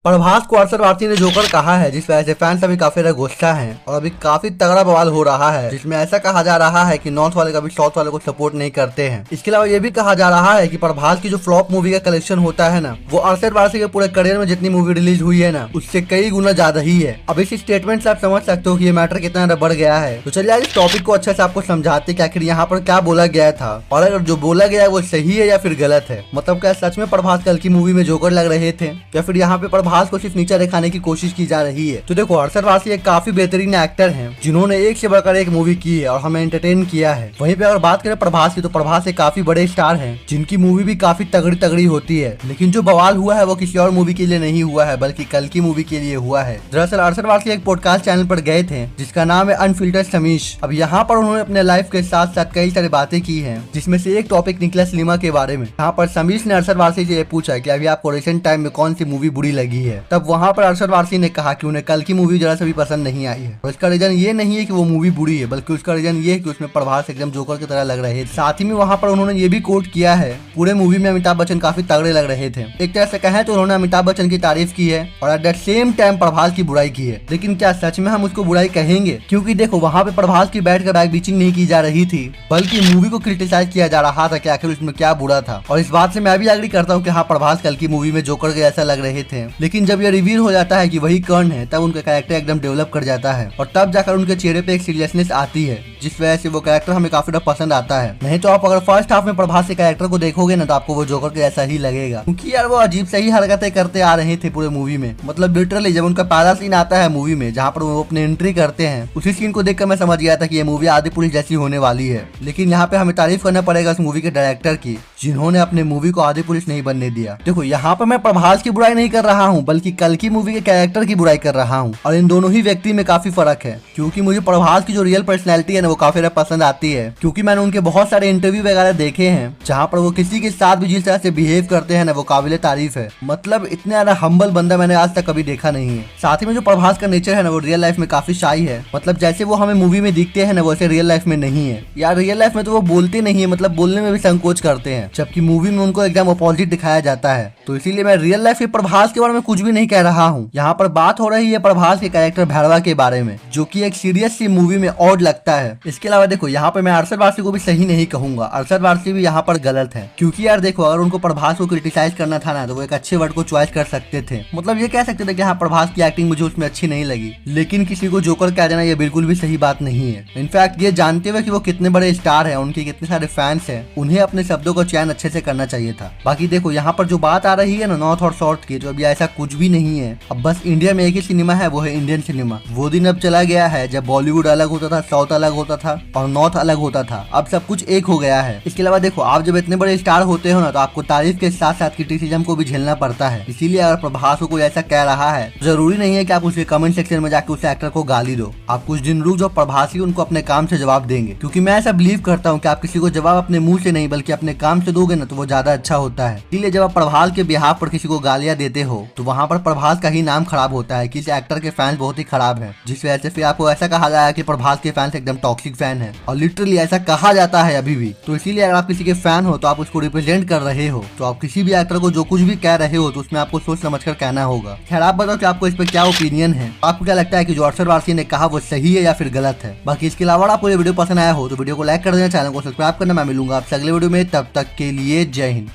प्रभास को अरशद वारसी ने जोकर कहा है, जिस वजह से फैंस अभी काफी ज्यादा गुस्सा हैं और अभी काफी तगड़ा बवाल हो रहा है, जिसमें ऐसा कहा जा रहा है कि नॉर्थ वाले कभी साउथ वाले को सपोर्ट नहीं करते हैं। इसके अलावा ये भी कहा जा रहा है कि प्रभास की जो फ्लॉप मूवी का कलेक्शन होता है ना, वो अरशद वारसी के पूरे करियर में जितनी मूवी रिलीज हुई है ना, उससे कई गुना ज्यादा ही है। अब इस स्टेटमेंट से आप समझ सकते हो कि ये मैटर कितना ज्यादा बढ़ गया है। तो चलिए आज इस टॉपिक को अच्छे से आपको समझाते कि आखिर यहाँ पर क्या बोला गया था और अगर जो बोला गया है वो सही है या फिर गलत है। मतलब क्या सच में प्रभास कल की मूवी में जोकर लग रहे थे या फिर यहाँ पे प्रभास को सिर्फ नीचा दिखाने की कोशिश की जा रही है। तो देखो, अरशद वारसी एक काफी बेहतरीन एक्टर हैं जिन्होंने एक से बढ़कर एक मूवी की है और हमें एंटरटेन किया है। वहीं पे अगर बात करें प्रभास की, तो प्रभास एक काफी बड़े स्टार हैं जिनकी मूवी भी काफी तगड़ी तगड़ी होती है। लेकिन जो बवाल हुआ है वो किसी और मूवी के लिए नहीं हुआ है, बल्कि कल की मूवी के लिए हुआ है। दरअसल अरशद वारसी एक पॉडकास्ट चैनल पर गए थे जिसका नाम है अनफिल्टर्ड समीश। अब यहाँ पर उन्होंने अपने लाइफ के साथ साथ कई सारी बातें की है, जिसमें से एक टॉपिक निकला सिनेमा के बारे में। यहाँ पर समीश ने अरशद वारसी से ये पूछा कि अभी आपको रिसेंट टाइम में कौन सी मूवी बुरी लगी है। तब वहाँ पर अरशद वारसी ने कहा कि उन्हें कल की मूवी जरा सा भी पसंद नहीं आई है। और इसका रीजन ये नहीं है कि वो मूवी बुरी है, बल्कि उसका रीजन ये है कि उसमें प्रभास एकदम जोकर की तरह लग रहे थे। साथ ही में वहाँ पर उन्होंने ये भी कोट किया है, पूरे मूवी में अमिताभ बच्चन काफी तगड़े लग रहे थे। एक तरह से कहें तो उन्होंने अमिताभ बच्चन की तारीफ की है और at the same time Prabhas की बुराई की है। लेकिन क्या सच में हम उसको बुराई कहेंगे? क्योंकि देखो, वहाँ पे प्रभास की बैठ कर बैक बीचिंग नहीं की जा रही थी, बल्कि मूवी को क्रिटिसाइज किया जा रहा था कि आखिर उसमें क्या बुरा था। और इस बात से मैं भी एग्री करता हूँ कि हाँ, प्रभास कल की मूवी में जोकर के ऐसा लग रहे थे। लेकिन जब ये रिवील हो जाता है कि वही कर्ण है, तब उनका कैरेक्टर एकदम डेवलप कर जाता है और तब जाकर उनके चेहरे पे एक सीरियसनेस आती है, जिस वजह से वो कैरेक्टर हमें काफी ज्यादा पसंद आता है। नहीं तो आप अगर फर्स्ट हाफ में प्रभास के कैरेक्टर को देखोगे ना, तो आपको वो जोकर के ऐसा ही लगेगा, क्योंकि यार वो अजीब सही हरकतें करते आ रहे थे पूरे मूवी में। मतलब लिटरली जब उनका पहला सीन आता है मूवी में, जहाँ पर वो अपनी एंट्री करते हैं, उसी सीन को देखकर मैं समझ गया था कि ये मूवी आदि पुलिस जैसी होने वाली है। लेकिन यहाँ पे हमें तारीफ करना पड़ेगा उस मूवी के डायरेक्टर की, जिन्होंने अपने मूवी को आदि पुलिस नहीं बनने दिया। देखो, यहाँ पर मैं प्रभास की बुराई नहीं कर रहा हूँ, बल्कि कल की मूवी के कैरेक्टर की बुराई कर रहा हूँ। और इन दोनों ही व्यक्ति में काफी फर्क है, क्योंकि मुझे प्रभास की जो रियल पर्सनैलिटी है ना, वो काफी ज्यादा पसंद आती है। क्योंकि मैंने उनके बहुत सारे इंटरव्यू वगैरह देखे हैं, जहाँ पर वो किसी के साथ भी जिस तरह से बिहेव करते हैं ना, वो काबिले तारीफ है। मतलब इतने ज्यादा हम्बल बंदा मैंने आज तक कभी देखा नहीं है। साथ ही में जो प्रभास का नेचर है ना, वो रियल लाइफ में काफी शाई है। मतलब जैसे वो हमें मूवी में दिखते हैं ना, वैसे रियल लाइफ में नहीं है। यार रियल लाइफ में तो वो बोलते नहीं है, मतलब बोलने में भी संकोच करते हैं, जबकि मूवी में उनको एकदम अपोजिट दिखाया जाता है। तो इसीलिए मैं रियल लाइफ के प्रभास के बारे में कुछ भी नहीं कह रहा हूँ। यहाँ पर बात हो रही है प्रभास के कैरेक्टर भैरवा के बारे में, जो कि एक सीरियस सी मूवी में ऑड लगता है। इसके अलावा देखो, यहाँ पे मैं अरशद वारसी को भी सही नहीं कहूंगा, अरशद वारसी भी यहाँ पर गलत है। क्योंकि यार देखो, अगर उनको प्रभास को क्रिटिसाइज करना था ना, तो वो एक अच्छे वर्ड को चॉइस कर सकते थे। मतलब ये कह सकते थे कि हाँ, प्रभास की एक्टिंग मुझे उसमें अच्छी नहीं लगी। लेकिन किसी को जोकर कह देना ये बिल्कुल भी सही बात नहीं है। इनफैक्ट ये जानते हुए कि वो कितने बड़े स्टार है, उनके कितने सारे फैंस है, उन्हें अपने शब्दों का चयन अच्छे से करना चाहिए था। बाकी देखो, यहाँ पर जो बात आ रही है ना नॉर्थ और साउथ की, तो अभी ऐसा कुछ भी नहीं है। अब बस इंडिया में एक ही सिनेमा है, वो है इंडियन सिनेमा। वो दिन अब चला गया है जब बॉलीवुड अलग होता था, साउथ अलग होता था और नॉर्थ अलग होता था। अब सब कुछ एक हो गया है। इसके अलावा देखो, आप जब इतने बड़े स्टार होते हो ना, तो आपको तारीफ के साथ साथ क्रिटिसिज्म को भी झेलना पड़ता है। इसीलिए अगर प्रभास को कोई ऐसा कह रहा है, जरूरी नहीं है कि आप उसके कमेंट सेक्शन में जाकर उस एक्टर को गाली दो। आप कुछ दिन रुक जाओ, प्रभास ही उनको अपने काम से जवाब देंगे। क्योंकि मैं ऐसा बिलीव करता हूँ कि आप किसी को जवाब अपने मुंह से नहीं, बल्कि अपने काम से दोगे ना, तो वो ज्यादा अच्छा होता है। इसलिए जब आप प्रभास के बिहाफ पर किसी को गालियां देते हो, तो वहाँ पर प्रभास का ही नाम खराब होता है कि इस एक्टर के फैंस बहुत ही खराब है, जिस वजह से फिर आपको ऐसा कहा जाए कि प्रभास के फैंस एकदम टॉक्सिक फैन है। और लिटरली ऐसा कहा जाता है अभी भी। तो इसीलिए अगर आप किसी के फैन हो, तो आप उसको रिप्रेजेंट कर रहे हो, तो आप किसी भी एक्टर को जो कुछ भी कह रहे हो, तो उसमें आपको सोच समझ कर कहना होगा। खैर, आप बताओ कि आपको इस पर क्या ओपिनियन है। आपको क्या लगता है कि जो अरशद वारसी ने कहा वो सही है या फिर गलत है? बाकी इसके अलावा आपको ये वीडियो पसंद आया हो तो वीडियो को लाइक कर देना, चैनल को सब्सक्राइब करना। मैं मिलूंगा आपसे अगले वीडियो में, तब तक के लिए जय हिंद।